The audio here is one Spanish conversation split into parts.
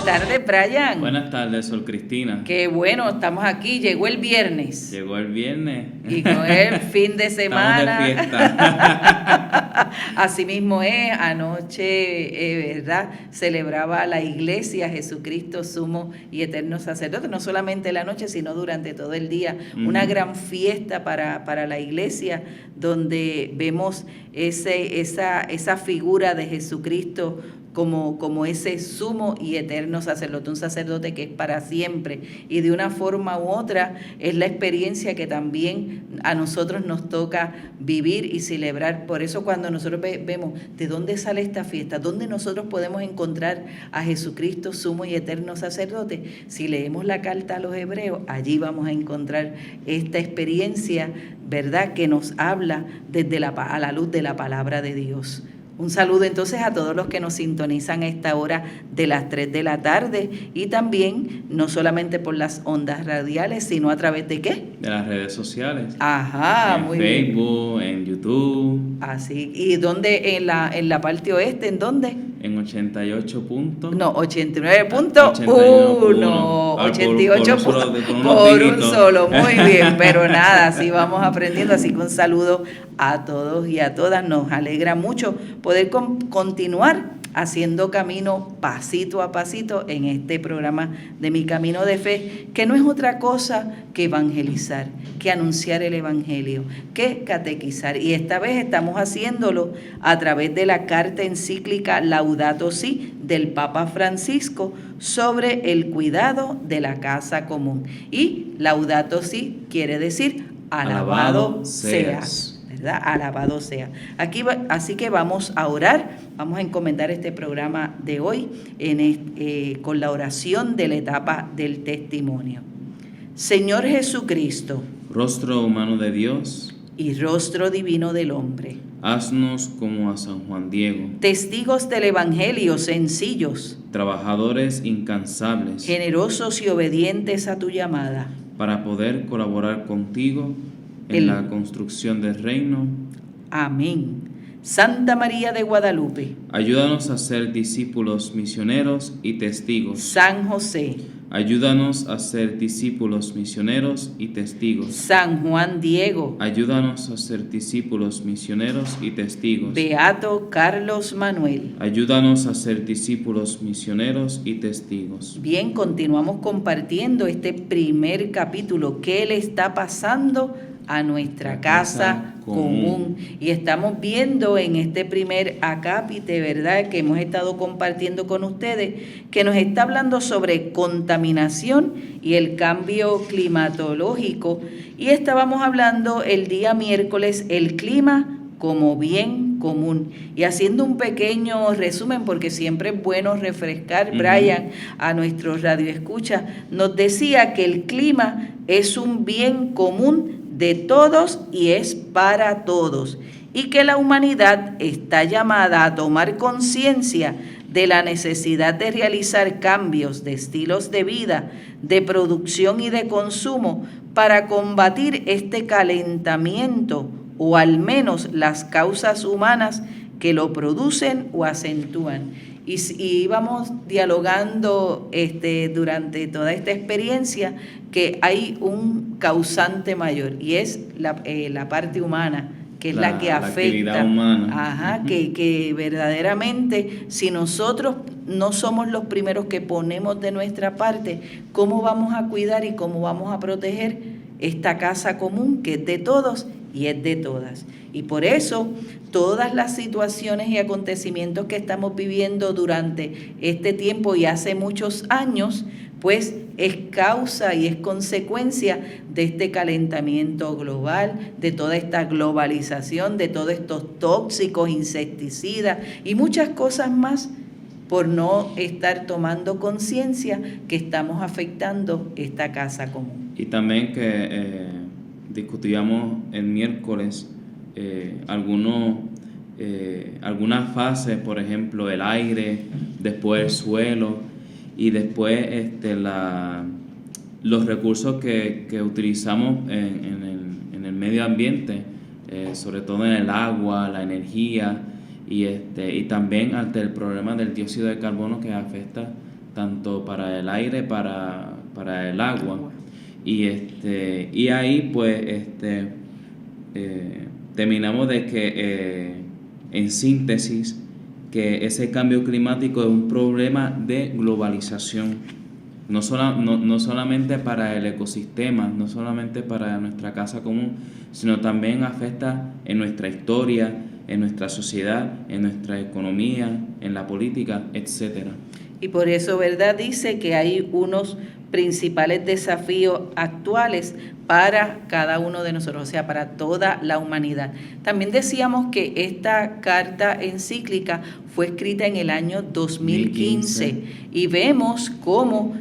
tardes, Brian. Buenas tardes, Sol Cristina. Qué bueno, estamos aquí. Llegó el viernes. Llegó el viernes. Y con el fin de semana. Estamos de fiesta. Así mismo es. Anoche, ¿verdad? Celebraba la iglesia Jesucristo, sumo y eterno sacerdote. No solamente la noche, sino durante todo el día. Una gran fiesta para la iglesia, donde vemos esa figura de Jesucristo como ese sumo y eterno sacerdote, un sacerdote que es para siempre, y de una forma u otra es la experiencia que también a nosotros nos toca vivir y celebrar. Por eso cuando nosotros vemos de dónde sale esta fiesta, dónde nosotros podemos encontrar a Jesucristo, sumo y eterno sacerdote, si leemos la carta a los Hebreos, allí vamos a encontrar esta experiencia, ¿verdad?, que nos habla a la luz de la palabra de Dios. Un saludo entonces a todos los que nos sintonizan a esta hora de las 3 de la tarde, y también no solamente por las ondas radiales, sino a través de ¿qué? De las redes sociales. Ajá, en muy Facebook, bien. en YouTube. Así. ¿Y dónde? En la parte oeste, ¿en dónde? En 88 puntos. No, 89.1. 88 por un solo. Muy bien, pero nada, así vamos aprendiendo. Así que un saludo a todos y a todas. Nos alegra mucho poder continuar haciendo camino pasito a pasito en este programa de Mi Camino de Fe, que no es otra cosa que evangelizar, que anunciar el evangelio, que catequizar. Y esta vez estamos haciéndolo a través de la carta encíclica Laudato Si del Papa Francisco sobre el cuidado de la casa común. Y Laudato Si quiere decir alabado seas. ¿Verdad? Alabado sea. Así que vamos a orar, vamos a encomendar este programa de hoy con la oración de la etapa del testimonio. Señor Jesucristo, rostro humano de Dios y rostro divino del hombre, haznos como a San Juan Diego, testigos del Evangelio sencillos, trabajadores incansables, generosos y obedientes a tu llamada, para poder colaborar contigo en la construcción del reino. Amén. Santa María de Guadalupe, ayúdanos a ser discípulos misioneros y testigos. San José, ayúdanos a ser discípulos misioneros y testigos. San Juan Diego, ayúdanos a ser discípulos misioneros y testigos. Beato Carlos Manuel, ayúdanos a ser discípulos misioneros y testigos. Bien, continuamos compartiendo este primer capítulo. ¿Qué le está pasando a nuestra casa común? Y estamos viendo en este primer acápite, ¿verdad?, que hemos estado compartiendo con ustedes, que nos está hablando sobre contaminación y el cambio climatológico. Y estábamos hablando el día miércoles, el clima como bien común. Y haciendo un pequeño resumen, porque siempre es bueno refrescar, Brian, a nuestros radioescuchas, nos decía que el clima es un bien común de todos y es para todos, y que la humanidad está llamada a tomar conciencia de la necesidad de realizar cambios de estilos de vida, de producción y de consumo para combatir este calentamiento, o al menos las causas humanas que lo producen o acentúan. Y íbamos dialogando durante toda esta experiencia que hay un causante mayor, y es la parte humana, que es la que afecta. La actividad humana. Ajá, que verdaderamente, si nosotros no somos los primeros que ponemos de nuestra parte, ¿cómo vamos a cuidar y cómo vamos a proteger esta casa común que es de todos y es de todas? Y por eso todas las situaciones y acontecimientos que estamos viviendo durante este tiempo y hace muchos años, pues es causa y es consecuencia de este calentamiento global, de toda esta globalización, de todos estos tóxicos, insecticidas y muchas cosas más, por no estar tomando conciencia que estamos afectando esta casa común. Y también que discutíamos el miércoles algunas fases, por ejemplo el aire, después el suelo y después los recursos que utilizamos en el medio ambiente, sobre todo en el agua, la energía y también ante el problema del dióxido de carbono que afecta tanto para el aire, para el agua. Y ahí pues terminamos de que en síntesis que ese cambio climático es un problema de globalización, no solamente para el ecosistema, no solamente para nuestra casa común, sino también afecta en nuestra historia, en nuestra sociedad, en nuestra economía, en la política, etcétera. Y por eso, ¿verdad? Dice que hay unos principales desafíos actuales para cada uno de nosotros, o sea, para toda la humanidad. También decíamos que esta carta encíclica fue escrita en el año 2015 y vemos cómo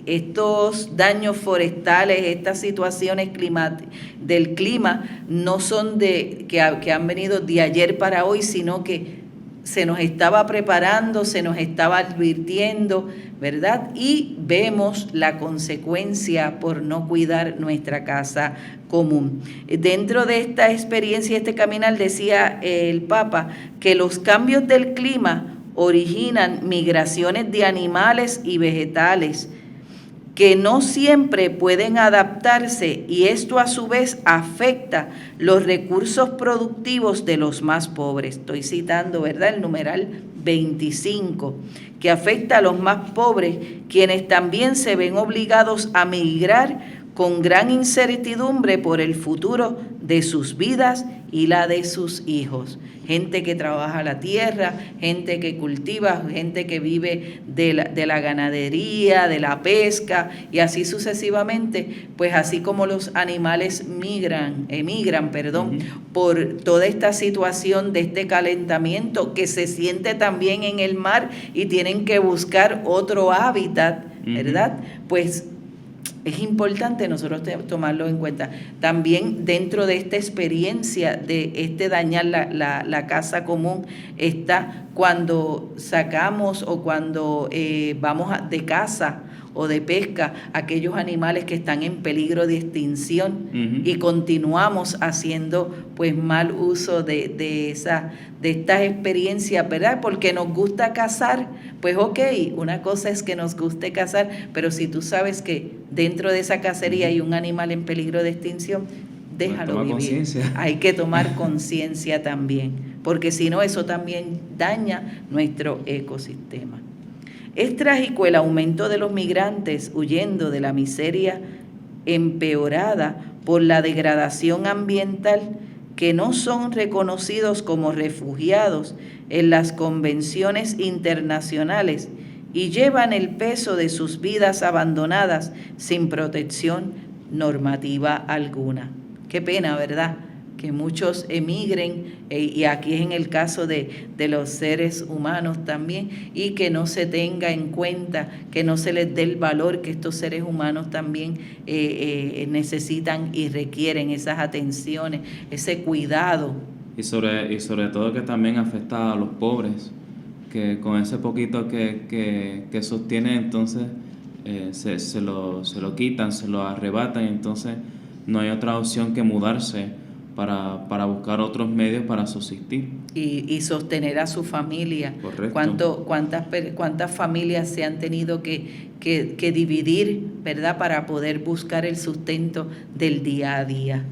estos daños forestales, estas situaciones del clima, no son que han venido de ayer para hoy, sino que se nos estaba preparando, se nos estaba advirtiendo, ¿verdad? Y vemos la consecuencia por no cuidar nuestra casa común. Dentro de esta experiencia, este caminar, decía el Papa que los cambios del clima originan migraciones de animales y vegetales que no siempre pueden adaptarse, y esto a su vez afecta los recursos productivos de los más pobres. Estoy citando, ¿verdad?, el numeral 25, que afecta a los más pobres, quienes también se ven obligados a migrar con gran incertidumbre por el futuro de sus vidas y la de sus hijos. Gente que trabaja la tierra, gente que cultiva, gente que vive de la ganadería, de la pesca, y así sucesivamente, pues así como los animales emigran, por toda esta situación de este calentamiento que se siente también en el mar y tienen que buscar otro hábitat, ¿verdad? Pues es importante nosotros tomarlo en cuenta. También dentro de esta experiencia de dañar la casa común está cuando sacamos o cuando vamos de caza o de pesca aquellos animales que están en peligro de extinción y continuamos haciendo pues mal uso de estas experiencias, ¿verdad? Porque nos gusta cazar, pues ok, una cosa es que nos guste cazar, pero si tú sabes que dentro de esa cacería hay un animal en peligro de extinción, déjalo vivir. Hay que tomar conciencia también, porque si no, eso también daña nuestro ecosistema. Es trágico el aumento de los migrantes huyendo de la miseria empeorada por la degradación ambiental, que no son reconocidos como refugiados en las convenciones internacionales y llevan el peso de sus vidas abandonadas sin protección normativa alguna. Qué pena, ¿verdad?, que muchos emigren, y aquí es en el caso de los seres humanos también, y que no se tenga en cuenta, que no se les dé el valor que estos seres humanos también necesitan y requieren, esas atenciones, ese cuidado. Y sobre todo que también afecta a los pobres, que con ese poquito que sostienen, entonces se lo quitan, se lo arrebatan, y entonces no hay otra opción que mudarse para buscar otros medios para subsistir. Y sostener a su familia. Correcto. ¿Cuántas familias se han tenido que dividir, ¿verdad?, para poder buscar el sustento del día a día?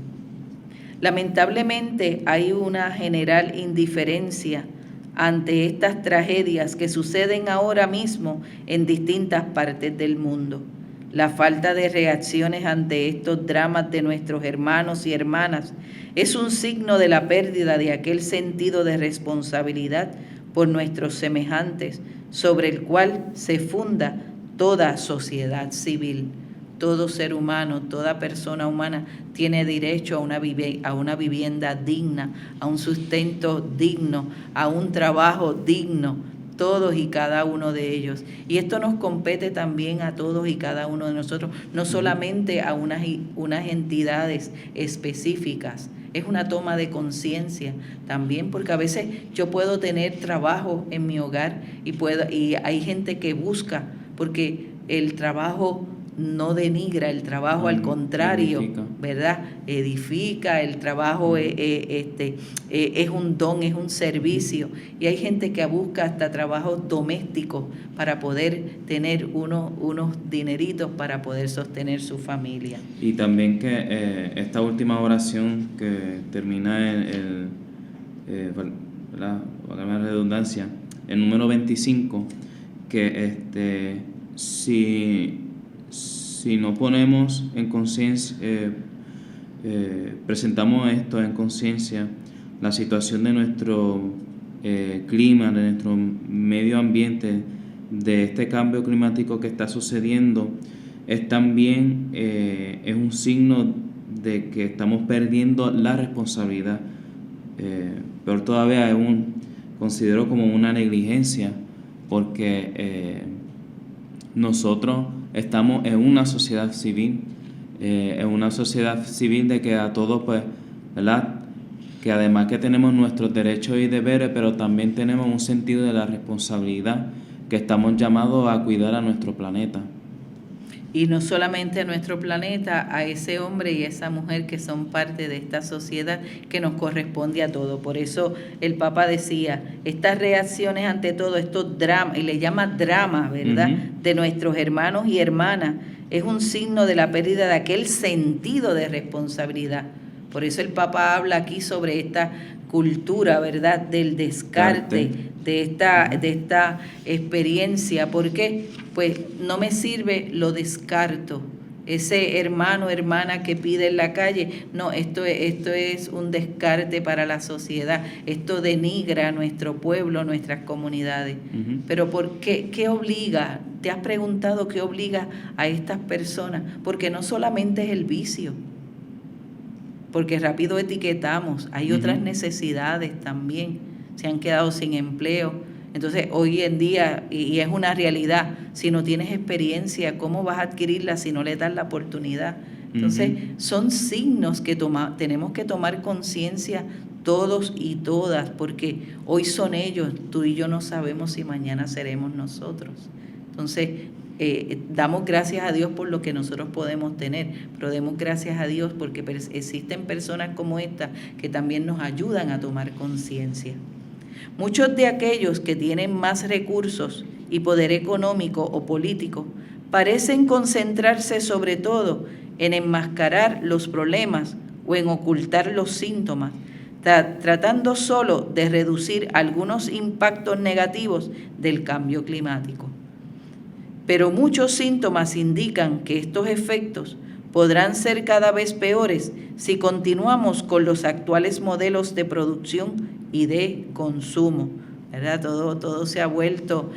Lamentablemente hay una general indiferencia ante estas tragedias que suceden ahora mismo en distintas partes del mundo. La falta de reacciones ante estos dramas de nuestros hermanos y hermanas es un signo de la pérdida de aquel sentido de responsabilidad por nuestros semejantes, sobre el cual se funda toda sociedad civil. Todo ser humano, toda persona humana tiene derecho a una vivienda digna, a un sustento digno, a un trabajo digno, todos y cada uno de ellos. Y esto nos compete también a todos y cada uno de nosotros, no solamente a unas entidades específicas. Es una toma de conciencia también, porque a veces yo puedo tener trabajo en mi hogar y hay gente que busca, porque el trabajo no denigra el trabajo, al contrario, edifica. ¿verdad? Edifica, el trabajo es un don, es un servicio. Y hay gente que busca hasta trabajos domésticos para poder tener unos dineritos para poder sostener su familia. Y también que esta última oración que termina ¿verdad? Valga la redundancia, el número 25, que si no ponemos en conciencia, presentamos esto en conciencia, la situación de nuestro clima, de nuestro medio ambiente, de este cambio climático que está sucediendo, es también es un signo de que estamos perdiendo la responsabilidad. Pero todavía considero como una negligencia, porque nosotros estamos en una sociedad civil, de que a todos, pues, ¿verdad? Que además que tenemos nuestros derechos y deberes, pero también tenemos un sentido de la responsabilidad que estamos llamados a cuidar a nuestro planeta. Y no solamente a nuestro planeta, a ese hombre y esa mujer que son parte de esta sociedad que nos corresponde a todos. Por eso el Papa decía, estas reacciones ante todo, estos dramas, y le llama drama, ¿verdad?, de nuestros hermanos y hermanas, es un signo de la pérdida de aquel sentido de responsabilidad. Por eso el Papa habla aquí sobre esta cultura, ¿verdad?, del descarte, de esta experiencia. ¿Por qué? Pues no me sirve, lo descarto. Ese hermano, hermana que pide en la calle, no, esto es un descarte para la sociedad. Esto denigra a nuestro pueblo, nuestras comunidades. Pero ¿por qué? ¿Qué obliga? ¿Te has preguntado qué obliga a estas personas? Porque no solamente es el vicio, porque rápido etiquetamos, hay otras necesidades también, se han quedado sin empleo. Entonces hoy en día, y es una realidad, si no tienes experiencia, ¿cómo vas a adquirirla si no le das la oportunidad? Entonces son signos que tenemos que tomar conciencia todos y todas, porque hoy son ellos, tú y yo no sabemos si mañana seremos nosotros. Entonces damos gracias a Dios por lo que nosotros podemos tener, pero demos gracias a Dios porque existen personas como esta que también nos ayudan a tomar conciencia. Muchos de aquellos que tienen más recursos y poder económico o político parecen concentrarse sobre todo en enmascarar los problemas o en ocultar los síntomas, tratando solo de reducir algunos impactos negativos del cambio climático. Pero muchos síntomas indican que estos efectos podrán ser cada vez peores si continuamos con los actuales modelos de producción y de consumo, ¿verdad? Todo se ha vuelto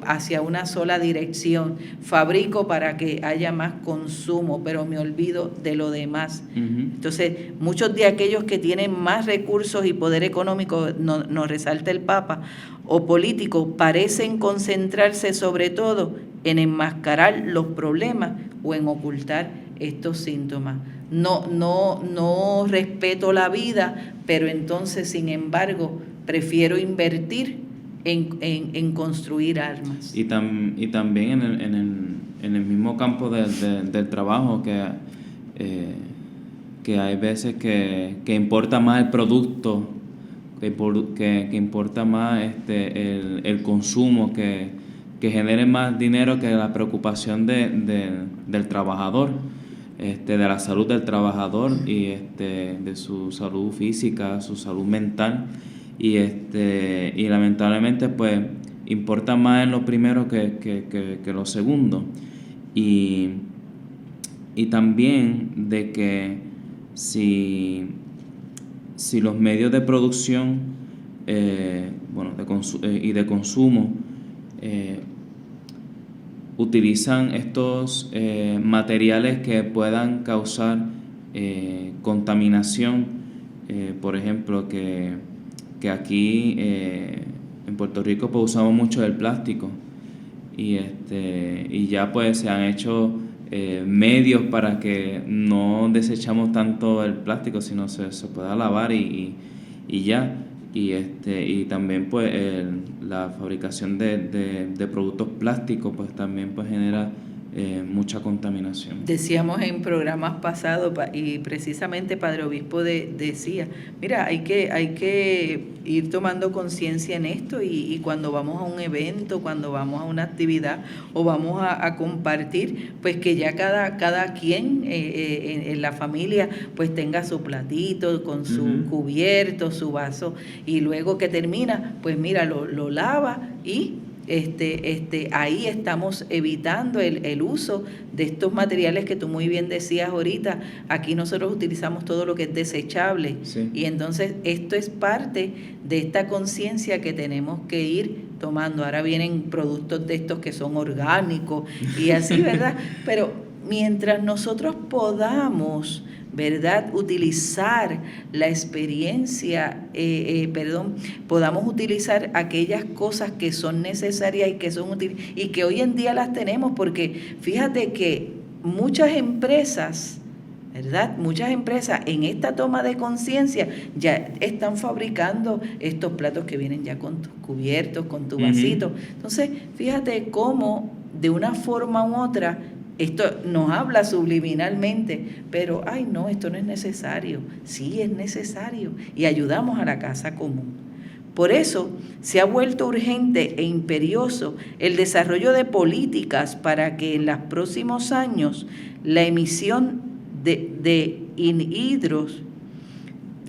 hacia una sola dirección. Fabrico para que haya más consumo, pero me olvido de lo demás. Entonces, muchos de aquellos que tienen más recursos y poder económico, nos resalta el Papa, o político, parecen concentrarse sobre todo en enmascarar los problemas o en ocultar estos síntomas. No respeto la vida, pero entonces, sin embargo, prefiero invertir en construir armas. Y también en el mismo campo del trabajo, que hay veces que importa más el producto, que importa más el consumo, que genere más dinero que la preocupación del trabajador, de la salud del trabajador y de su salud física, su salud mental, y lamentablemente pues importa más en lo primero que lo segundo, y también de que si los medios de producción y de consumo utilizan estos materiales que puedan causar contaminación, por ejemplo, que aquí en Puerto Rico pues usamos mucho el plástico, y ya pues se han hecho medios para que no desechamos tanto el plástico, sino se pueda lavar y ya. Y también pues la fabricación de productos plásticos pues también pues genera mucha contaminación. Decíamos en programas pasados, y precisamente Padre Obispo decía, mira, hay que ir tomando conciencia en esto, y cuando vamos a un evento, cuando vamos a una actividad o vamos a compartir, pues que ya cada quien en la familia pues tenga su platito con su cubierto, su vaso, y luego que termina, pues mira, lo lava, y ahí estamos evitando el uso de estos materiales que tú muy bien decías ahorita. Aquí nosotros utilizamos todo lo que es desechable, Sí. y entonces esto es parte de esta conciencia que tenemos que ir tomando. Ahora vienen productos de estos que son orgánicos y así, ¿verdad? Pero mientras nosotros podamos, ¿verdad?, utilizar la experiencia, podamos utilizar aquellas cosas que son necesarias y que son útiles y que hoy en día las tenemos, porque fíjate que muchas empresas, ¿verdad?, muchas empresas en esta toma de conciencia ya están fabricando estos platos que vienen ya con tus cubiertos, con tu vasito. Entonces, fíjate cómo de una forma u otra esto nos habla subliminalmente, pero ay no, esto no es necesario. Sí es necesario, y ayudamos a la casa común. Por eso se ha vuelto urgente e imperioso el desarrollo de políticas para que en los próximos años la emisión de anhídridos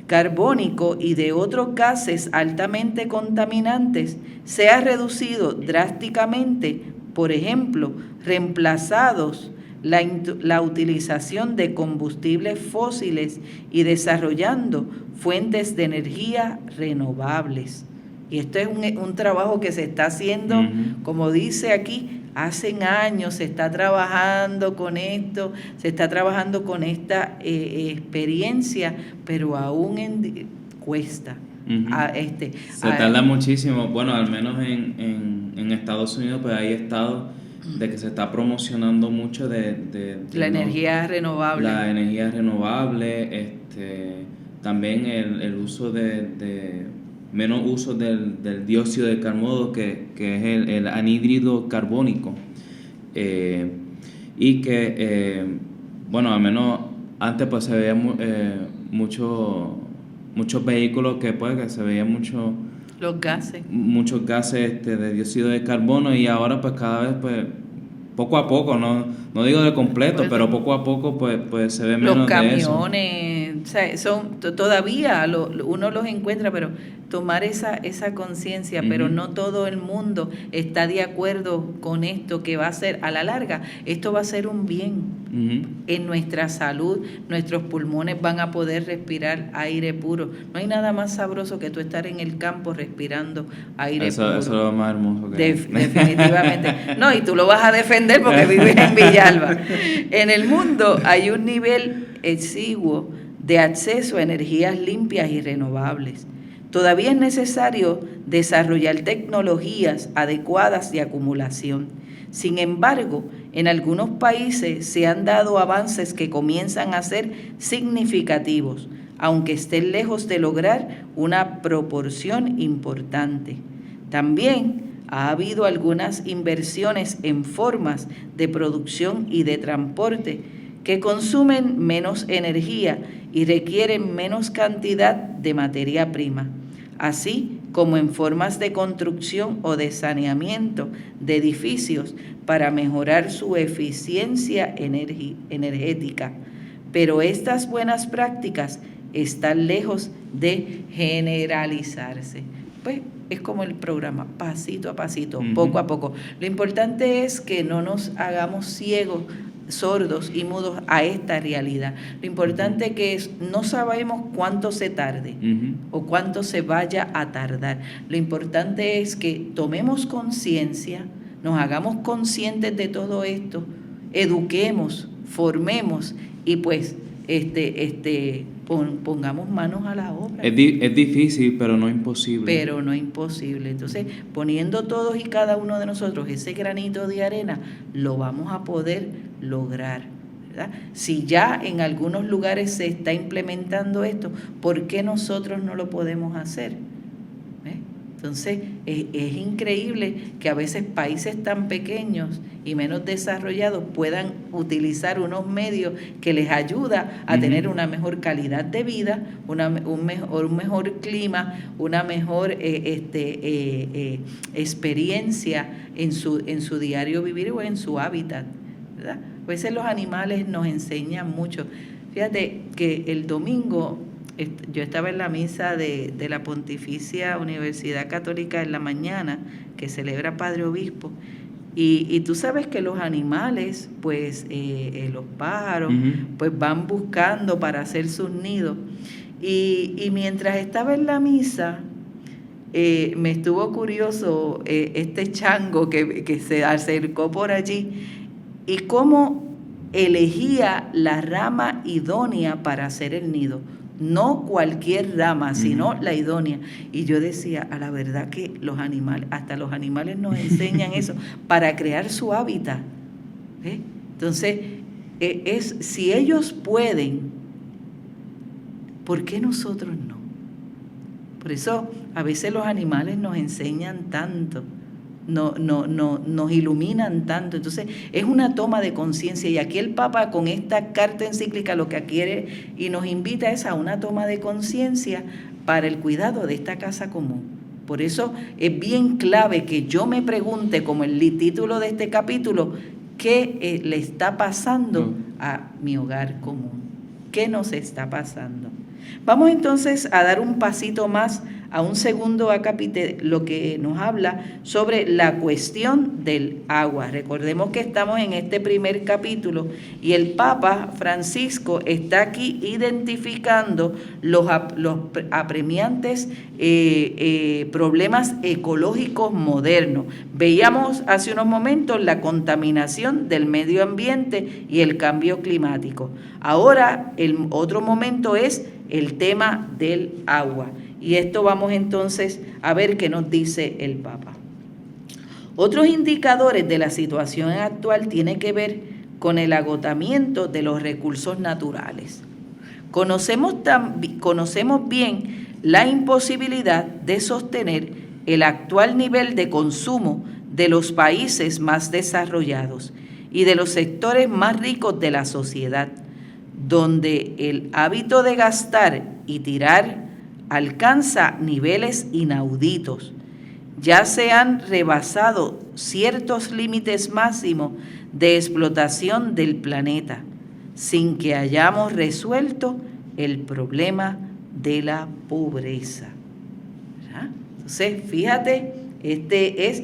carbónico y de otros gases altamente contaminantes sea reducido drásticamente. Por ejemplo, reemplazados la utilización de combustibles fósiles y desarrollando fuentes de energía renovables. Y esto es un trabajo que se está haciendo, como dice aquí, hace años se está trabajando con esto, se está trabajando con esta experiencia, pero aún cuesta. Se tarda muchísimo. Bueno, al menos en Estados Unidos, pues hay estados de que se está promocionando mucho de la energía renovable. La energía renovable, también el uso de menos uso del dióxido de carbono, que es el anhídrido carbónico, y que bueno, al menos antes pues se veía muchos vehículos que se veían muchos gases de dióxido de carbono, y ahora pues cada vez pues poco a poco, no digo de completo, pues, pero poco a poco pues se ve menos los camiones, de eso. O sea, todavía uno los encuentra, pero tomar esa conciencia, pero no todo el mundo está de acuerdo con esto, que va a ser a la larga, esto va a ser un bien en nuestra salud, nuestros pulmones van a poder respirar aire puro. No hay nada más sabroso que tú estar en el campo respirando aire puro. Eso es lo más hermoso que definitivamente. No, y tú lo vas a defender porque vives en Villalba. En el mundo hay un nivel exiguo de acceso a energías limpias y renovables. Todavía es necesario desarrollar tecnologías adecuadas de acumulación. Sin embargo, en algunos países se han dado avances que comienzan a ser significativos, aunque estén lejos de lograr una proporción importante. También ha habido algunas inversiones en formas de producción y de transporte que consumen menos energía y requieren menos cantidad de materia prima, así como en formas de construcción o de saneamiento de edificios para mejorar su eficiencia energética. Pero estas buenas prácticas están lejos de generalizarse. Pues es como el programa, pasito a pasito, poco a poco. Lo importante es que no nos hagamos ciegos, sordos y mudos a esta realidad. Lo importante que es, no sabemos cuánto se tarde o cuánto se vaya a tardar. Lo importante es que tomemos conciencia, nos hagamos conscientes de todo esto, eduquemos, formemos y pues pongamos manos a la obra. Es difícil, pero no imposible. Pero no imposible. Entonces, poniendo todos y cada uno de nosotros ese granito de arena, lo vamos a poder lograr, ¿verdad? Si ya en algunos lugares se está implementando esto, ¿por qué nosotros no lo podemos hacer? Entonces, es increíble que a veces países tan pequeños y menos desarrollados puedan utilizar unos medios que les ayuda a tener una mejor calidad de vida, un mejor clima, una mejor experiencia en su diario vivir o en su hábitat, ¿verdad? A veces los animales nos enseñan mucho. Fíjate que el domingo yo estaba en la misa de la Pontificia Universidad Católica en la mañana, que celebra Padre Obispo, y tú sabes que los animales, pues los pájaros, pues van buscando para hacer sus nidos. Y mientras estaba en la misa, me estuvo curioso este chango que se acercó por allí y cómo elegía la rama idónea para hacer el nido. No cualquier rama, sino la idónea. Y yo decía, a la verdad que los animales, hasta los animales nos enseñan eso, para crear su hábitat. Entonces, si ellos pueden, ¿por qué nosotros no? Por eso a veces los animales nos enseñan tanto, nos iluminan tanto. Entonces es una toma de conciencia, y aquí el Papa con esta carta encíclica lo que quiere y nos invita es a una toma de conciencia para el cuidado de esta casa común. Por eso es bien clave que yo me pregunte, como el título de este capítulo, ¿qué le está pasando a mi hogar común? ¿Qué nos está pasando? Vamos entonces a dar un pasito más a un segundo acápite, lo que nos habla sobre la cuestión del agua. Recordemos que estamos en este primer capítulo y el Papa Francisco está aquí identificando los apremiantes problemas ecológicos modernos. Veíamos hace unos momentos la contaminación del medio ambiente y el cambio climático. Ahora el otro momento es el tema del agua. Y esto vamos entonces a ver qué nos dice el Papa. Otros indicadores de la situación actual tienen que ver con el agotamiento de los recursos naturales. Conocemos bien la imposibilidad de sostener el actual nivel de consumo de los países más desarrollados y de los sectores más ricos de la sociedad, donde el hábito de gastar y tirar alcanza niveles inauditos. Ya se han rebasado ciertos límites máximos de explotación del planeta, sin que hayamos resuelto el problema de la pobreza. ¿Verdad? Entonces, fíjate, es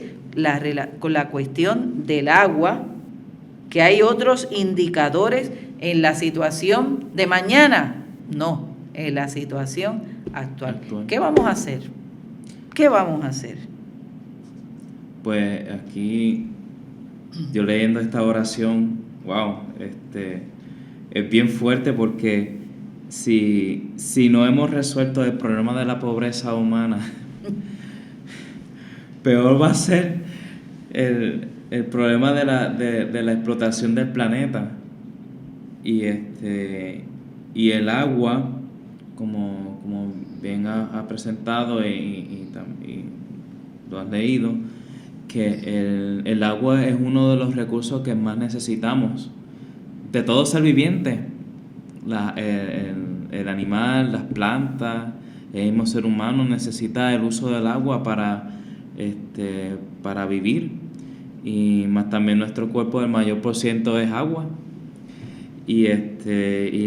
con la cuestión del agua, que hay otros indicadores en la situación de mañana. No, en la situación actual. ¿Qué vamos a hacer? ¿Qué vamos a hacer? Pues aquí, yo leyendo esta oración, wow, es bien fuerte, porque si no hemos resuelto el problema de la pobreza humana, peor va a ser el problema de la explotación del planeta. Y el agua, como bien ha presentado y lo has leído, que el agua es uno de los recursos que más necesitamos de todo ser viviente. El animal, las plantas, el mismo ser humano necesita el uso del agua para vivir, y más también nuestro cuerpo, el mayor por ciento es agua. Y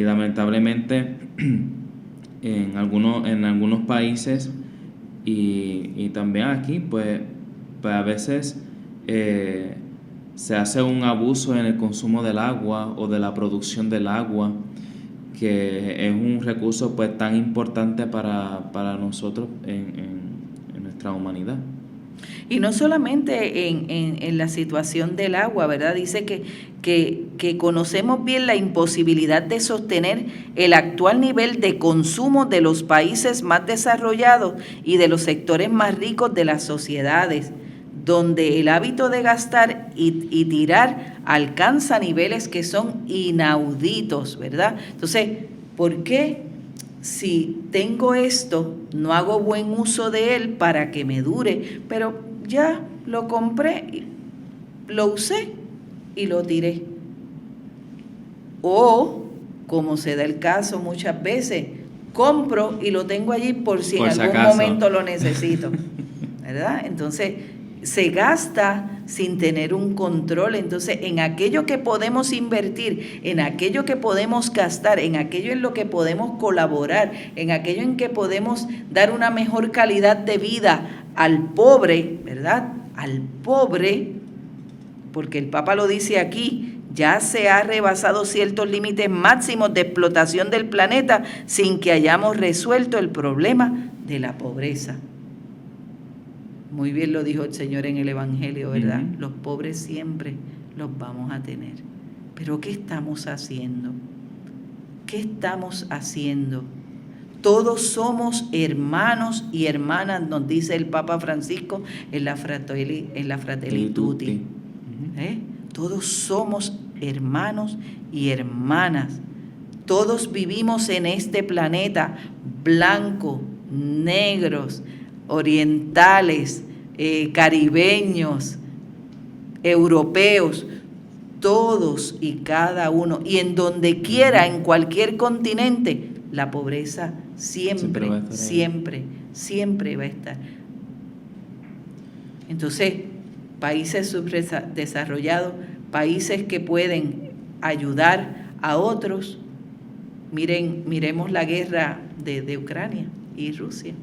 lamentablemente en algunos países y también aquí, pues a veces se hace un abuso en el consumo del agua o de la producción del agua, que es un recurso pues tan importante para nosotros en nuestra humanidad. Y no solamente en la situación del agua, ¿verdad? Dice que conocemos bien la imposibilidad de sostener el actual nivel de consumo de los países más desarrollados y de los sectores más ricos de las sociedades, donde el hábito de gastar y tirar alcanza niveles que son inauditos, ¿verdad? Entonces, ¿por qué si tengo esto, no hago buen uso de él para que me dure, pero ya lo compré, lo usé y lo tiré. O, como se da el caso muchas veces, compro y lo tengo allí por si en algún momento lo necesito, ¿verdad? Entonces, se gasta sin tener un control. Entonces, en aquello que podemos invertir, en aquello que podemos gastar, en aquello en lo que podemos colaborar, en aquello en que podemos dar una mejor calidad de vida al pobre, ¿verdad? Al pobre, porque el Papa lo dice aquí, ya se ha rebasado ciertos límites máximos de explotación del planeta sin que hayamos resuelto el problema de la pobreza. Muy bien lo dijo el Señor en el Evangelio, ¿verdad? Uh-huh. Los pobres siempre los vamos a tener. Pero ¿qué estamos haciendo? ¿Qué estamos haciendo? Todos somos hermanos y hermanas, nos dice el Papa Francisco en la Fratelli Tutti. Uh-huh. Todos somos hermanos y hermanas. Todos vivimos en este planeta, blancos, negros, orientales, caribeños, europeos, todos y cada uno, y en donde quiera, en cualquier continente, la pobreza siempre va a estar. Entonces, países subdesarrollados, países que pueden ayudar a otros, miremos la guerra de Ucrania y Rusia.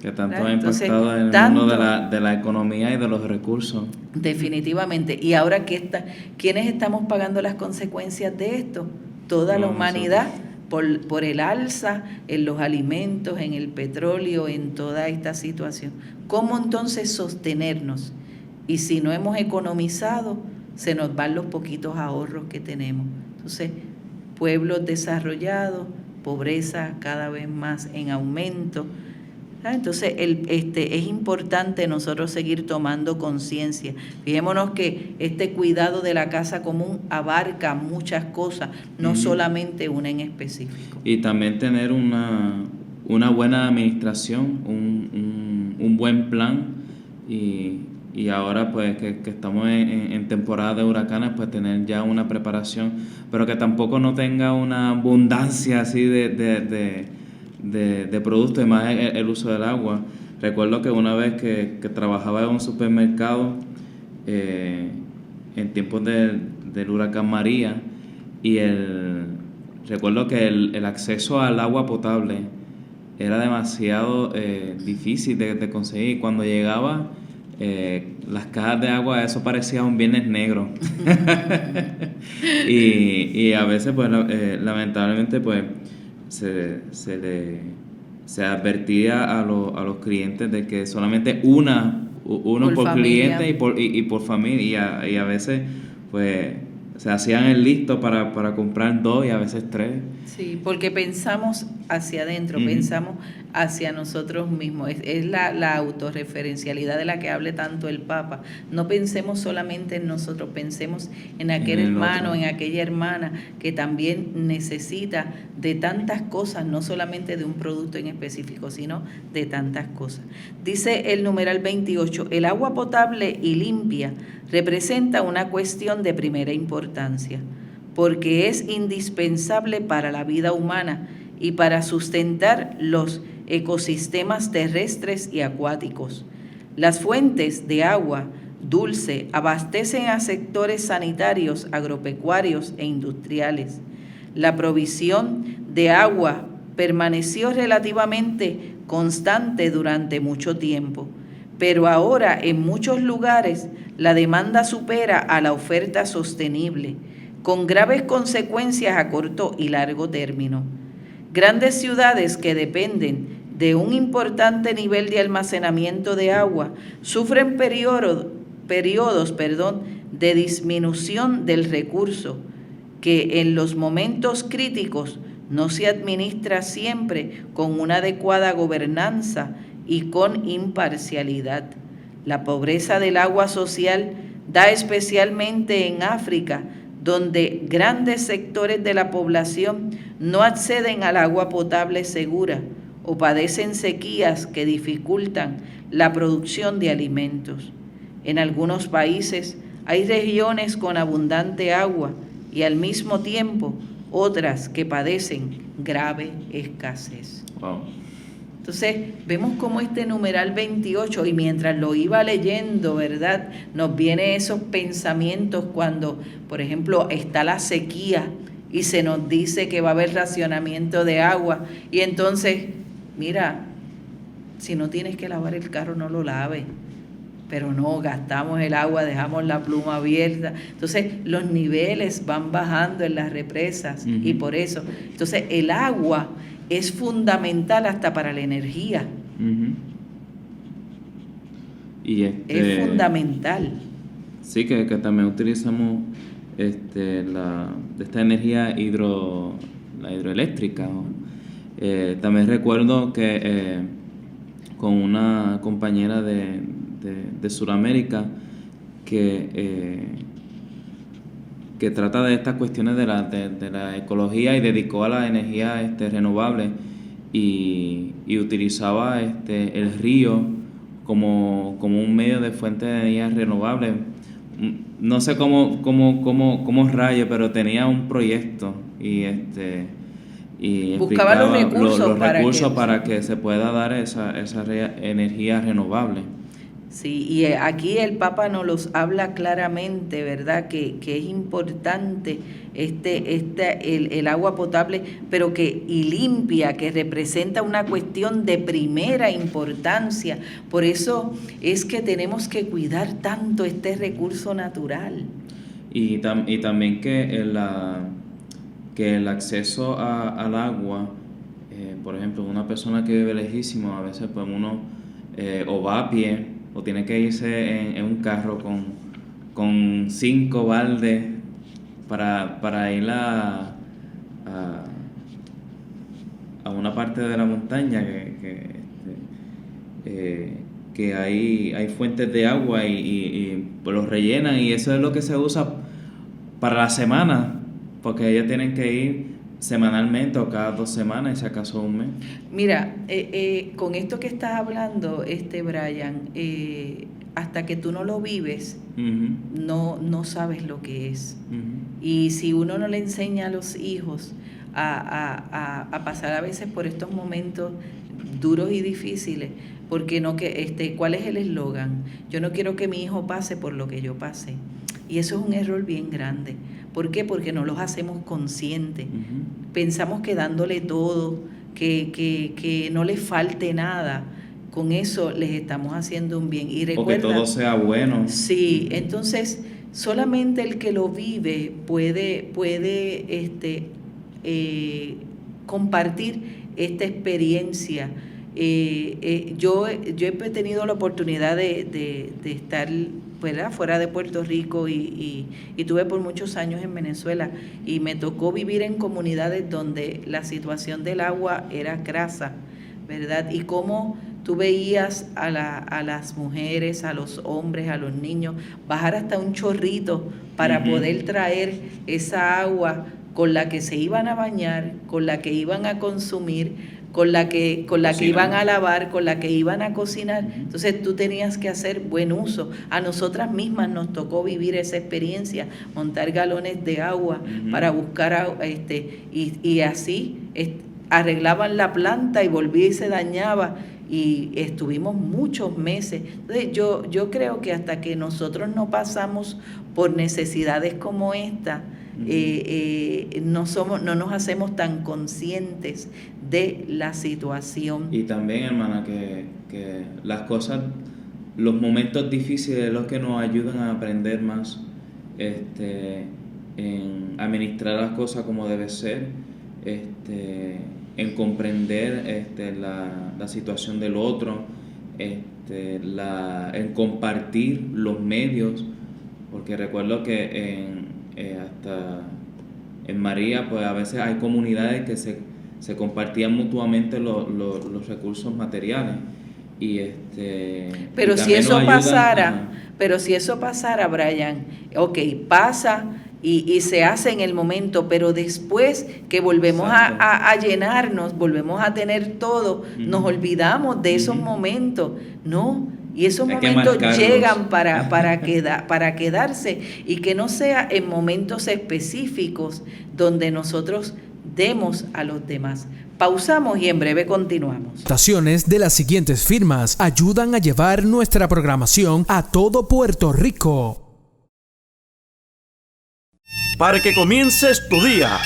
Que tanto ha impactado en el mundo de la economía y de los recursos. Definitivamente. Y ahora, ¿quiénes estamos pagando las consecuencias de esto? Toda la humanidad, por el alza en los alimentos, en el petróleo, en toda esta situación. ¿Cómo entonces sostenernos? Y si no hemos economizado, se nos van los poquitos ahorros que tenemos. Entonces, pueblos desarrollados, pobreza cada vez más en aumento. Entonces, es importante nosotros seguir tomando conciencia. Fijémonos que este cuidado de la casa común abarca muchas cosas, no solamente una en específico. Y también tener una buena administración, un buen plan, y ahora pues que estamos en temporada de huracanes, pues tener ya una preparación, pero que tampoco no tenga una abundancia así de productos, y más el uso del agua. Recuerdo que una vez que trabajaba en un supermercado en tiempos del huracán María, y recuerdo que el acceso al agua potable era demasiado difícil de conseguir. Cuando llegaba las cajas de agua, eso parecía un viernes negro. y a veces pues lamentablemente pues se advertía a los clientes de que solamente uno por cliente y por familia, y a veces pues se hacían el listo para comprar 2 y a veces 3. Sí, porque pensamos hacia adentro, pensamos hacia nosotros mismos. Es la autorreferencialidad de la que hable tanto el Papa. No pensemos solamente en nosotros, pensemos en aquel hermano, en aquella hermana que también necesita de tantas cosas, no solamente de un producto en específico, sino de tantas cosas. Dice el numeral 28, el agua potable y limpia representa una cuestión de primera importancia, porque es indispensable para la vida humana y para sustentar los ecosistemas terrestres y acuáticos. Las fuentes de agua dulce abastecen a sectores sanitarios, agropecuarios e industriales. La provisión de agua permaneció relativamente constante durante mucho tiempo, pero ahora en muchos lugares la demanda supera a la oferta sostenible, con graves consecuencias a corto y largo término. Grandes ciudades que dependen de un importante nivel de almacenamiento de agua sufren periodos de disminución del recurso que en los momentos críticos no se administra siempre con una adecuada gobernanza y con imparcialidad. La pobreza del agua social da especialmente en África, donde grandes sectores de la población no acceden al agua potable segura o padecen sequías que dificultan la producción de alimentos. En algunos países hay regiones con abundante agua y al mismo tiempo otras que padecen grave escasez. Wow. Entonces, vemos cómo este numeral 28, y mientras lo iba leyendo, ¿verdad?, nos vienen esos pensamientos cuando, por ejemplo, está la sequía y se nos dice que va a haber racionamiento de agua, y entonces, mira, si no tienes que lavar el carro, no lo laves. Pero no, gastamos el agua, dejamos la pluma abierta. Entonces, los niveles van bajando en las represas, y por eso. Entonces, el agua es fundamental hasta para la energía. Y es fundamental. Sí, que también utilizamos esta energía la hidroeléctrica. También recuerdo que con una compañera de Sudamérica que trata de estas cuestiones de la ecología y dedicó a la energía renovable y utilizaba el río como un medio de fuente de energía renovable. No sé cómo rayo, pero tenía un proyecto y buscaba los recursos, para que se pueda dar esa energía renovable. Sí, y aquí el Papa nos los habla claramente, ¿verdad?, que es importante el agua potable, pero y limpia, que representa una cuestión de primera importancia. Por eso es que tenemos que cuidar tanto este recurso natural. Y también que el acceso al agua, por ejemplo, una persona que vive lejísimo, a veces pues uno o va a pie o tiene que irse en un carro con 5 baldes para ir a una parte de la montaña que hay fuentes de agua y pues los rellenan, y eso es lo que se usa para la semana, porque ellos tienen que ir semanalmente o cada 2 semanas, y si acaso un mes. Mira, con esto que estás hablando, Brian, hasta que tú no lo vives, no sabes lo que es. Y si uno no le enseña a los hijos a pasar a veces por estos momentos duros y difíciles, porque ¿cuál es el eslogan? Yo no quiero que mi hijo pase por lo que yo pasé. Y eso es un error bien grande. ¿Por qué? Porque no los hacemos conscientes. Pensamos que dándole todo, que no les falte nada, con eso les estamos haciendo un bien. Y recuerda, o que todo sea bueno. Sí, entonces solamente el que lo vive puede compartir esta experiencia. Yo he tenido la oportunidad de estar, ¿verdad?, fuera de Puerto Rico y tuve por muchos años en Venezuela, y me tocó vivir en comunidades donde la situación del agua era crasa, ¿verdad? Y cómo tú veías a las mujeres, a los hombres, a los niños bajar hasta un chorrito para poder traer esa agua con la que se iban a bañar, con la que iban a consumir, con la que iban a lavar, con la que iban a cocinar. Entonces tú tenías que hacer buen uso. A nosotras mismas nos tocó vivir esa experiencia, montar galones de agua para buscar y así arreglaban la planta y volvía y se dañaba, y estuvimos muchos meses. Entonces yo creo que hasta que nosotros no pasamos por necesidades como esta, no nos hacemos tan conscientes de la situación. Y también, hermana, que las cosas, los momentos difíciles es los que nos ayudan a aprender más en administrar las cosas como debe ser, en comprender la situación del otro, en compartir los medios, porque recuerdo que hasta en María, pues a veces hay comunidades que se compartían mutuamente los recursos materiales, pero si eso pasara, Brian, pasa, y se hace en el momento, pero después que volvemos a llenarnos, volvemos a tener todo, nos olvidamos de esos momentos, ¿no? Y esos momentos llegan para quedarse, y que no sea en momentos específicos donde nosotros demos a los demás. Pausamos y en breve continuamos. Estaciones de las siguientes firmas ayudan a llevar nuestra programación a todo Puerto Rico. Para que comiences tu día,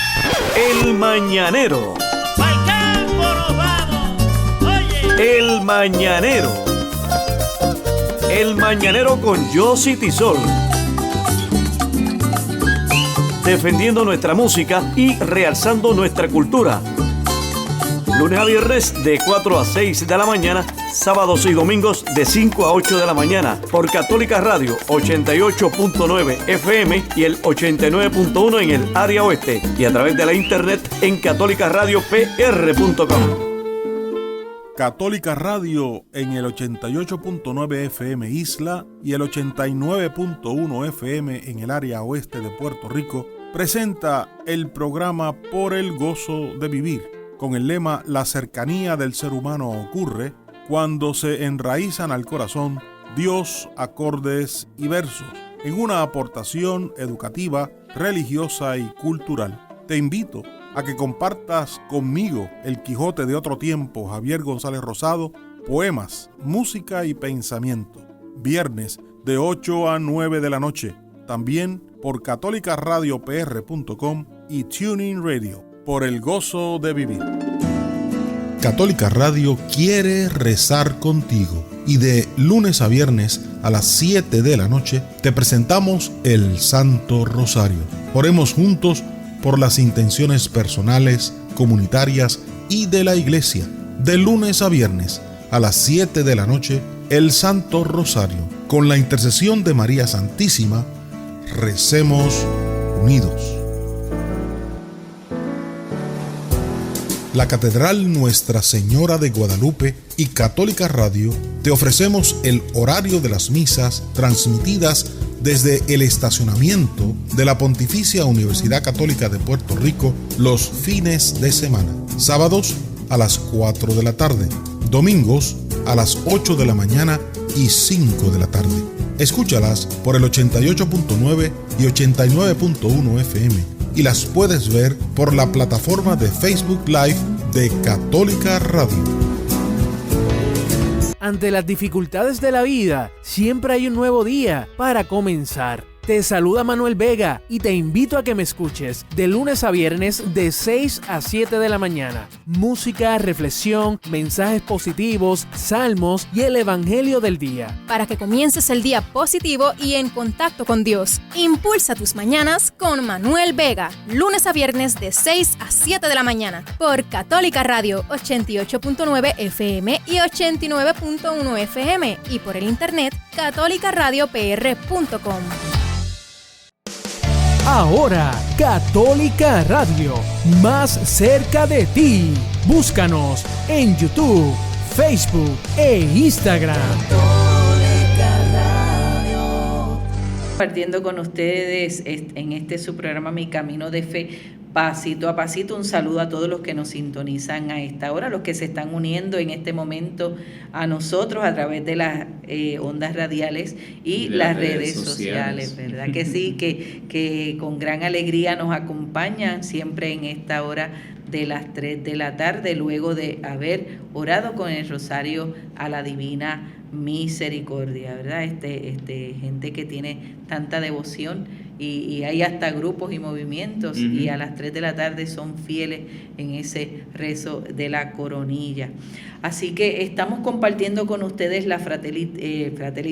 El Mañanero. ¡Pa'l campo nos vamos! ¡Oye! El Mañanero. El Mañanero con Yossi Tisol. Defendiendo nuestra música y realzando nuestra cultura. Lunes a viernes de 4 a 6 de la mañana, sábados y domingos de 5 a 8 de la mañana por Católica Radio 88.9 FM y el 89.1 en el área oeste, y a través de la internet en catolicaradiopr.com. Católica Radio en el 88.9 FM Isla y el 89.1 FM en el área oeste de Puerto Rico presenta el programa Por el Gozo de Vivir, con el lema La cercanía del ser humano ocurre cuando se enraizan al corazón Dios, acordes y versos, en una aportación educativa, religiosa y cultural. Te invito a que compartas conmigo El Quijote de otro tiempo, Javier González Rosado, poemas, música y pensamiento. Viernes de 8 a 9 de la noche, también por catolicaradiopr.com y TuneIn Radio. Por el gozo de vivir. Católica Radio quiere rezar contigo, y de lunes a viernes a las 7 de la noche te presentamos el Santo Rosario. Oremos juntos por las intenciones personales, comunitarias y de la Iglesia. De lunes a viernes a las 7 de la noche, el Santo Rosario. Con la intercesión de María Santísima, recemos unidos. La Catedral Nuestra Señora de Guadalupe y Católica Radio te ofrecemos el horario de las misas transmitidas desde el estacionamiento de la Pontificia Universidad Católica de Puerto Rico los fines de semana. Sábados a las 4 de la tarde, domingos a las 8 de la mañana y 5 de la tarde. Escúchalas por el 88.9 y 89.1 FM. Y las puedes ver por la plataforma de Facebook Live de Católica Radio. Ante las dificultades de la vida, siempre hay un nuevo día para comenzar. Te saluda Manuel Vega y te invito a que me escuches de lunes a viernes de 6 a 7 de la mañana. Música, reflexión, mensajes positivos, salmos y el evangelio del día. Para que comiences el día positivo y en contacto con Dios. Impulsa tus mañanas con Manuel Vega. Lunes a viernes de 6 a 7 de la mañana por Católica Radio 88.9 FM y 89.1 FM y por el internet catolicaradiopr.com. Ahora, Católica Radio, más cerca de ti. Búscanos en YouTube, Facebook e Instagram. Compartiendo con ustedes en este su programa Mi Camino de Fe, pasito a pasito. Un saludo a todos los que nos sintonizan a esta hora, los que se están uniendo en este momento a nosotros a través de las ondas radiales y las redes sociales, ¿verdad? Que sí, que con gran alegría nos acompañan siempre en esta hora de las 3 de la tarde, luego de haber orado con el rosario a la Divina Misericordia, ¿verdad? Gente que tiene tanta devoción y hay hasta grupos y movimientos, y a las 3 de la tarde son fieles en ese rezo de la coronilla. Así que estamos compartiendo con ustedes la Fratelli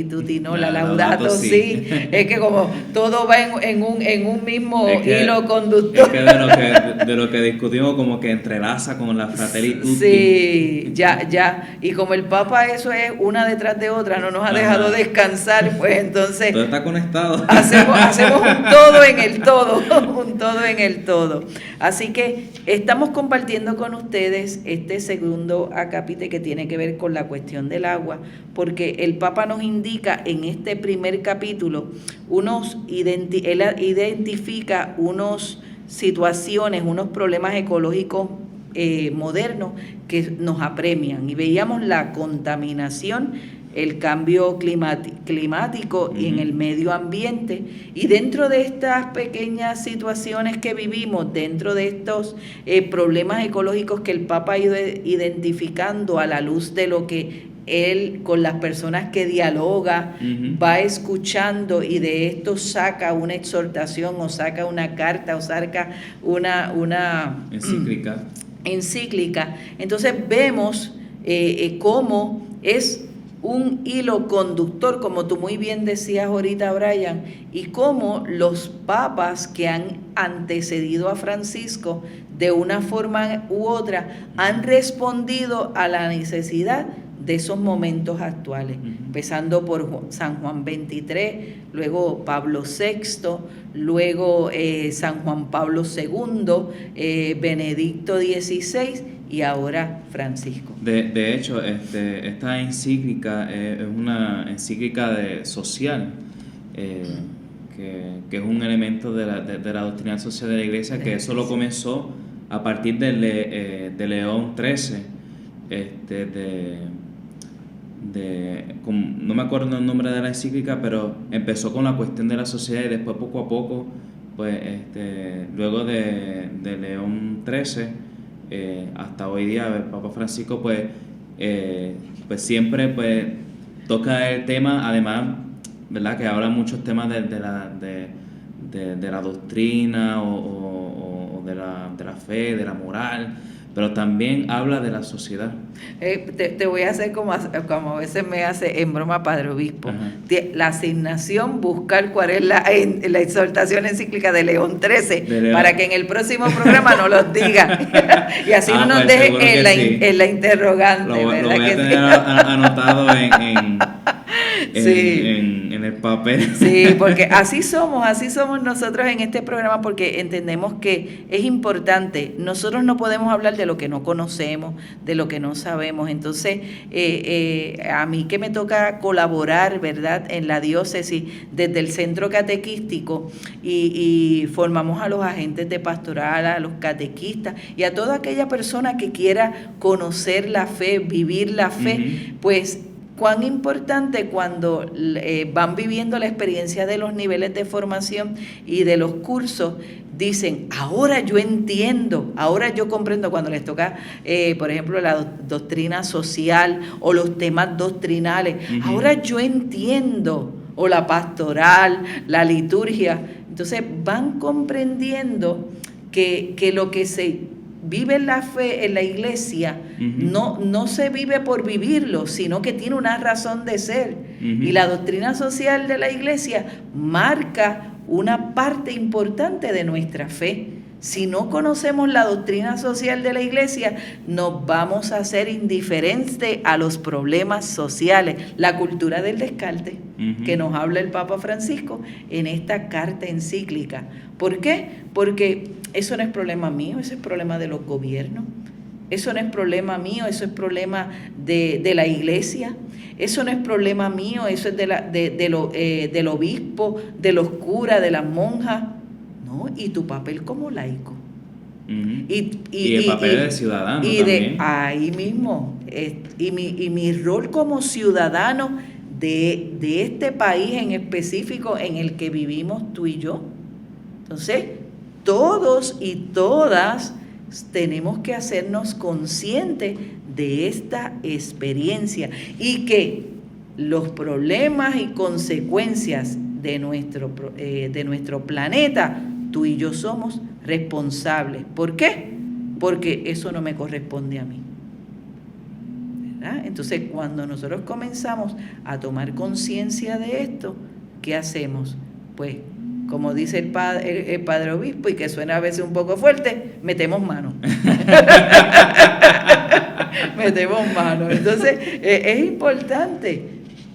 Tutti, no, la Laudato Si. Es que como todo va en un mismo hilo conductor. Es que de lo que discutimos como que entrelaza con la Fratelli Tutti. Sí, ya. Y como el Papa eso es una detrás de otra, no nos ha dejado descansar, pues entonces... Todo está conectado. Hacemos un todo en el todo, un todo en el todo. Así que estamos compartiendo con ustedes este segundo acápite que tiene que ver con la cuestión del agua, porque el Papa nos indica en este primer capítulo, él identifica unas situaciones, unos problemas ecológicos modernos que nos apremian, y veíamos la contaminación, el cambio climático y en el medio ambiente, y dentro de estas pequeñas situaciones que vivimos, dentro de estos problemas ecológicos que el Papa ha ido identificando a la luz de lo que él con las personas que dialoga va escuchando, y de esto saca una exhortación o saca una carta o saca una encíclica. Entonces vemos cómo es un hilo conductor, como tú muy bien decías ahorita, Brian, y cómo los papas que han antecedido a Francisco de una forma u otra han respondido a la necesidad de esos momentos actuales, empezando por San Juan XXIII, luego Pablo VI, luego San Juan Pablo II, Benedicto XVI y ahora Francisco. De hecho, esta encíclica es una encíclica social, que es un elemento de la doctrina social de la Iglesia, que eso lo comenzó a partir de León XIII, no me acuerdo el nombre de la encíclica, pero empezó con la cuestión de la sociedad, y después poco a poco, pues luego de León XIII hasta hoy día el Papa Francisco pues siempre pues toca el tema, además, ¿verdad?, que habla muchos temas de la doctrina o de la fe, de la moral, pero también habla de la sociedad. Te voy a hacer como a veces me hace en broma Padre Obispo. Ajá. La asignación, buscar cuál es la exhortación encíclica de León XIII, para que en el próximo programa nos los diga. Y así no nos pues deje en la interrogante. Lo voy a que tener anotado en el papel. Sí, porque así somos nosotros en este programa, porque entendemos que es importante. Nosotros no podemos hablar de lo que no conocemos, de lo que no sabemos. Entonces, a mí que me toca colaborar, ¿verdad?, en la diócesis desde el centro catequístico, y formamos a los agentes de pastoral, a los catequistas y a toda aquella persona que quiera conocer la fe, vivir la fe, pues cuán importante cuando van viviendo la experiencia de los niveles de formación y de los cursos, dicen, ahora yo entiendo, ahora yo comprendo, cuando les toca, por ejemplo, la doctrina social o los temas doctrinales, ahora yo entiendo, o la pastoral, la liturgia. Entonces van comprendiendo que lo que se vive en la fe, en la iglesia, no se vive por vivirlo, sino que tiene una razón de ser. Y la doctrina social de la iglesia marca una parte importante de nuestra fe. Si no conocemos la doctrina social de la iglesia, nos vamos a hacer indiferentes a los problemas sociales. La cultura del descarte, que nos habla el Papa Francisco en esta carta encíclica. ¿Por qué? Porque eso no es problema mío, eso es problema de los gobiernos. Eso no es problema mío, eso es problema de la iglesia. Eso no es problema mío, eso es del obispo, de los curas, de las monjas. ¿No? Y tu papel como laico. Y el papel de ciudadano también. Ahí mismo. Y mi rol como ciudadano de este país en específico en el que vivimos tú y yo. Entonces, todos y todas tenemos que hacernos conscientes de esta experiencia, y que los problemas y consecuencias de nuestro planeta, tú y yo somos responsables. ¿Por qué? Porque eso no me corresponde a mí, ¿verdad? Entonces, cuando nosotros comenzamos a tomar conciencia de esto, ¿qué hacemos? Pues, como dice el padre obispo, y que suena a veces un poco fuerte, metemos mano. Metemos mano. Entonces, es importante.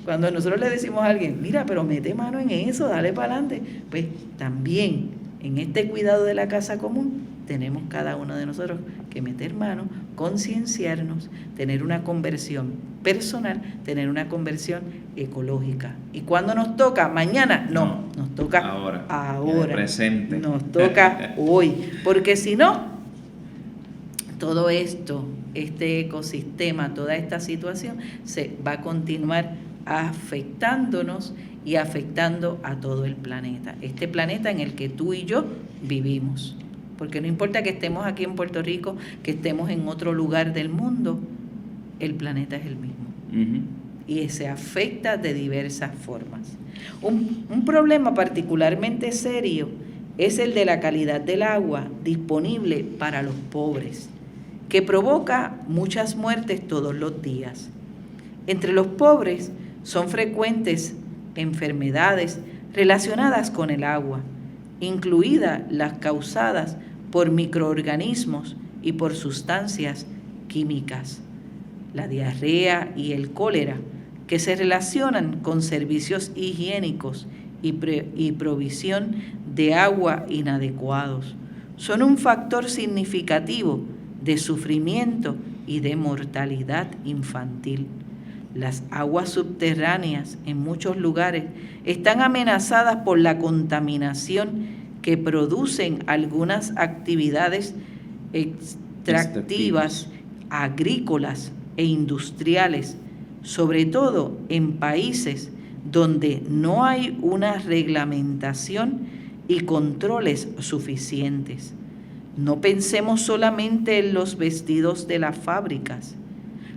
Cuando nosotros le decimos a alguien, mira, pero mete mano en eso, dale para adelante, pues también en este cuidado de la casa común tenemos cada uno de nosotros que meter mano, concienciarnos, tener una conversión personal, tener una conversión ecológica. ¿Y cuándo nos toca? ¿Mañana? No, nos toca ahora, presente. Nos toca hoy, porque si no, todo esto, este ecosistema, toda esta situación se va a continuar afectándonos y afectando a todo el planeta. Este planeta en el que tú y yo vivimos. Porque no importa que estemos aquí en Puerto Rico, que estemos en otro lugar del mundo, el planeta es el mismo. Uh-huh. Y se afecta de diversas formas. Un problema particularmente serio es el de la calidad del agua disponible para los pobres, que provoca muchas muertes todos los días. Entre los pobres son frecuentes enfermedades relacionadas con el agua, incluidas las causadas por microorganismos y por sustancias químicas, la diarrea y el cólera, que se relacionan con servicios higiénicos y provisión de agua inadecuados. Son un factor significativo de sufrimiento y de mortalidad infantil. Las aguas subterráneas en muchos lugares están amenazadas por la contaminación que producen algunas actividades extractivas, agrícolas e industriales, sobre todo en países donde no hay una reglamentación y controles suficientes. No pensemos solamente en los vestidos de las fábricas,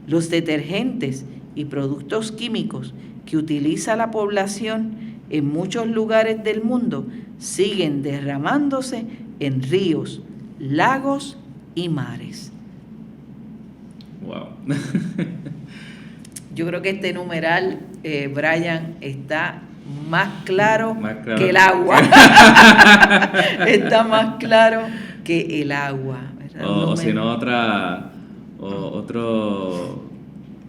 los detergentes y productos químicos que utiliza la población en muchos lugares del mundo siguen derramándose en ríos, lagos y mares. Wow. Yo creo que este numeral, Brian, está más claro que el agua. Está más claro que el agua, ¿verdad? O si no,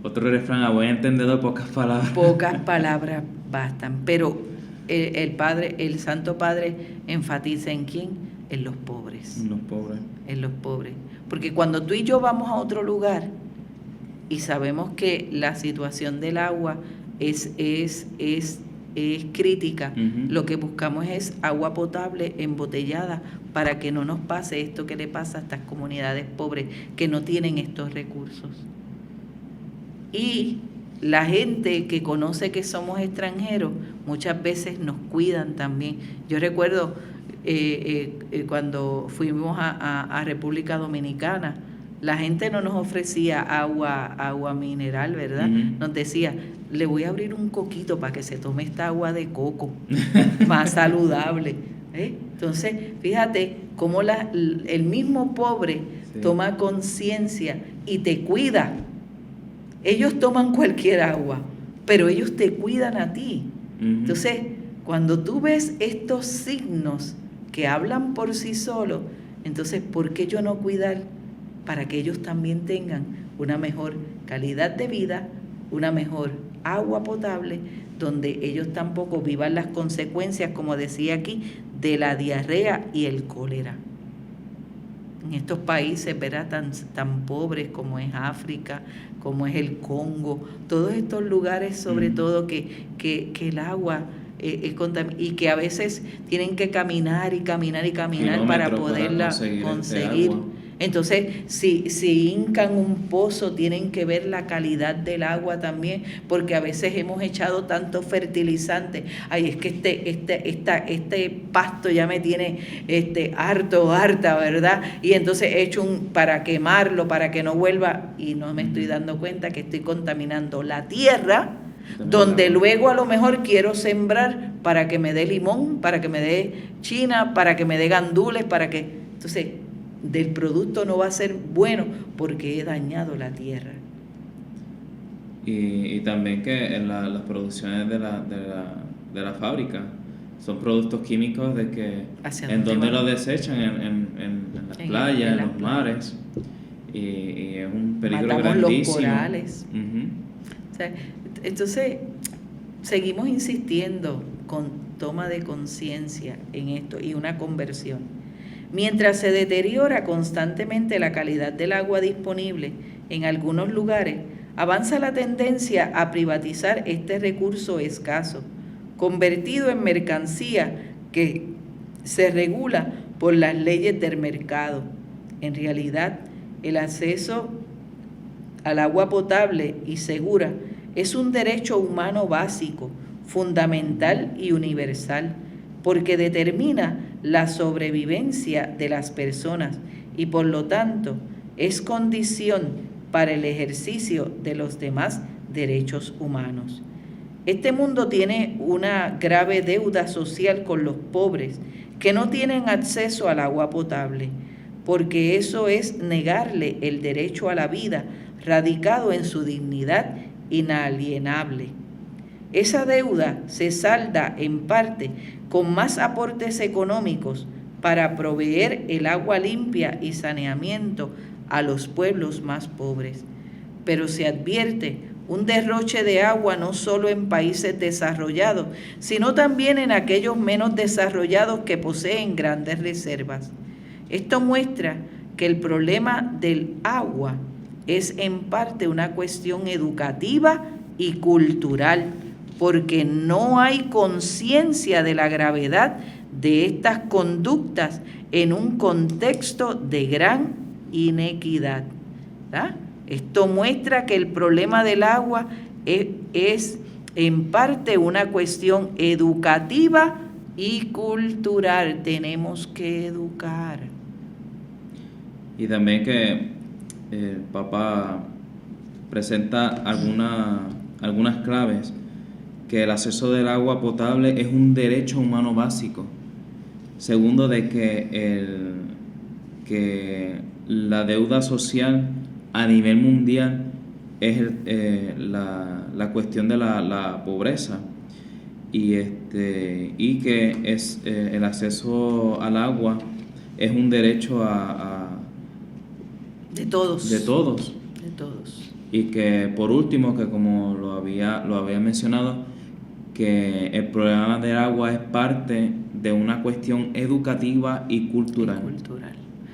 otro refrán, a buen entendedor, pocas palabras. Pocas palabras bastan, pero el Santo Padre enfatiza ¿en quién? En los pobres. En los pobres. En los pobres. Porque cuando tú y yo vamos a otro lugar y sabemos que la situación del agua es crítica, uh-huh, lo que buscamos es agua potable embotellada para que no nos pase esto que le pasa a estas comunidades pobres que no tienen estos recursos. Y la gente que conoce que somos extranjeros muchas veces nos cuidan también. Yo recuerdo cuando fuimos a República Dominicana, la gente no nos ofrecía agua mineral, ¿verdad? Uh-huh. Nos decía, le voy a abrir un coquito para que se tome esta agua de coco, más saludable. Entonces, fíjate cómo el mismo pobre toma conciencia y te cuida. Ellos toman cualquier agua, pero ellos te cuidan a ti. Uh-huh. Entonces, cuando tú ves estos signos que hablan por sí solos, entonces, ¿por qué yo no cuidar para que ellos también tengan una mejor calidad de vida, una mejor agua potable, donde ellos tampoco vivan las consecuencias, como decía aquí, de la diarrea y el cólera? En estos países, ¿verdad?, tan pobres como es África, como es el Congo, todos estos lugares sobre todo que el agua es contaminada y que a veces tienen que caminar para poderla conseguir. Entonces, si hincan un pozo, tienen que ver la calidad del agua también, porque a veces hemos echado tanto fertilizante. Ay, es que este pasto ya me tiene harta, ¿verdad? Y entonces he hecho para quemarlo, para que no vuelva, y no me estoy dando cuenta que estoy contaminando la tierra, donde luego a lo mejor quiero sembrar para que me dé limón, para que me dé china, para que me dé gandules, entonces del producto no va a ser bueno porque he dañado la tierra. Y también que en las producciones de la fábrica son productos químicos de que en donde los desechan en las playas, en los mares, y es un peligro matamos grandísimo. Los corales. Uh-huh. O sea, entonces seguimos insistiendo con toma de conciencia en esto y una conversión. Mientras se deteriora constantemente la calidad del agua disponible en algunos lugares, avanza la tendencia a privatizar este recurso escaso, convertido en mercancía que se regula por las leyes del mercado. En realidad, el acceso al agua potable y segura es un derecho humano básico, fundamental y universal, porque determina la sobrevivencia de las personas y por lo tanto es condición para el ejercicio de los demás derechos humanos. Este mundo tiene una grave deuda social con los pobres que no tienen acceso al agua potable, porque eso es negarle el derecho a la vida radicado en su dignidad inalienable. Esa deuda se salda en parte con más aportes económicos para proveer el agua limpia y saneamiento a los pueblos más pobres. Pero se advierte un derroche de agua no solo en países desarrollados, sino también en aquellos menos desarrollados que poseen grandes reservas. Esto muestra que el problema del agua es en parte una cuestión educativa y cultural, porque no hay conciencia de la gravedad de estas conductas en un contexto de gran inequidad. ¿Verdad? Esto muestra que el problema del agua es en parte una cuestión educativa y cultural. Tenemos que educar. Y también que el Papa presenta algunas claves, que el acceso del agua potable es un derecho humano básico. Segundo, de que la deuda social a nivel mundial es la cuestión de la pobreza y que es el acceso al agua es un derecho de todos. Y que por último, que como lo había mencionado, que el problema del agua es parte de una cuestión educativa y cultural.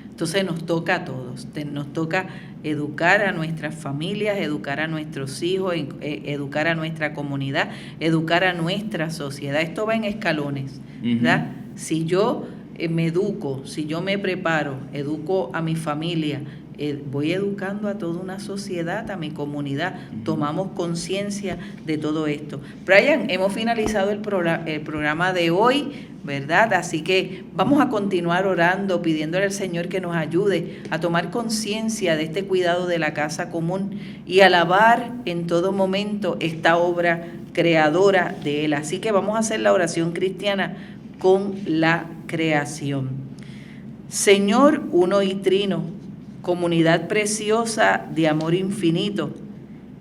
Entonces nos toca a todos, nos toca educar a nuestras familias, educar a nuestros hijos, educar a nuestra comunidad, educar a nuestra sociedad. Esto va en escalones, ¿verdad? Si yo me educo, si yo me preparo, educo a mi familia, voy educando a toda una sociedad, a mi comunidad, tomamos conciencia de todo esto. Brian, hemos finalizado el programa de hoy, ¿verdad? Así que vamos a continuar orando, pidiéndole al Señor que nos ayude a tomar conciencia de este cuidado de la casa común y alabar en todo momento esta obra creadora de Él. Así que vamos a hacer la oración cristiana con la creación. Señor uno y trino, comunidad preciosa de amor infinito,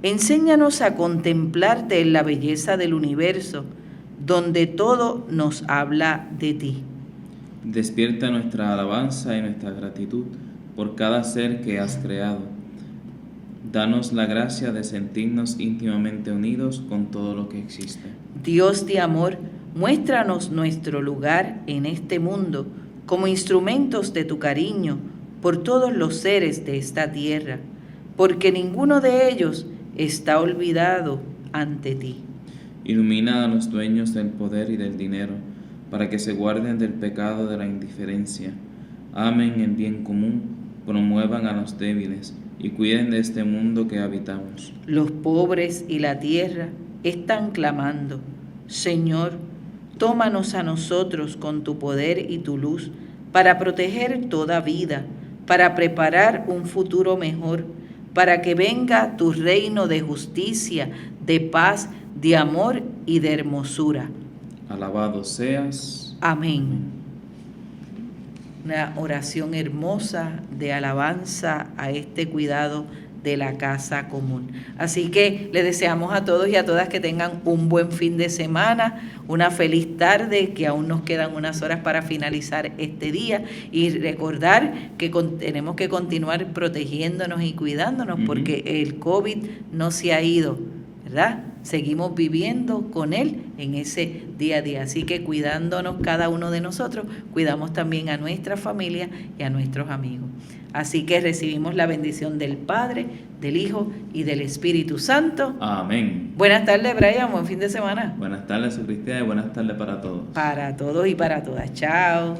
enséñanos a contemplarte en la belleza del universo, donde todo nos habla de ti. Despierta nuestra alabanza y nuestra gratitud por cada ser que has creado. Danos la gracia de sentirnos íntimamente unidos con todo lo que existe. Dios de amor, muéstranos nuestro lugar en este mundo como instrumentos de tu cariño por todos los seres de esta tierra, porque ninguno de ellos está olvidado ante ti. Ilumina a los dueños del poder y del dinero, para que se guarden del pecado de la indiferencia, amen el bien común, promuevan a los débiles y cuiden de este mundo que habitamos. Los pobres y la tierra están clamando, Señor, tómanos a nosotros con tu poder y tu luz, para proteger toda vida, para preparar un futuro mejor, para que venga tu reino de justicia, de paz, de amor y de hermosura. Alabado seas. Amén. Una oración hermosa de alabanza a este cuidado de la casa común. Así que les deseamos a todos y a todas que tengan un buen fin de semana, una feliz tarde, que aún nos quedan unas horas para finalizar este día y recordar que tenemos que continuar protegiéndonos y cuidándonos porque el COVID no se ha ido, ¿verdad? Seguimos viviendo con Él en ese día a día. Así que cuidándonos cada uno de nosotros, cuidamos también a nuestra familia y a nuestros amigos. Así que recibimos la bendición del Padre, del Hijo y del Espíritu Santo. Amén. Buenas tardes, Brian. Buen fin de semana. Buenas tardes, Cristian, y buenas tardes para todos. Para todos y para todas. Chao.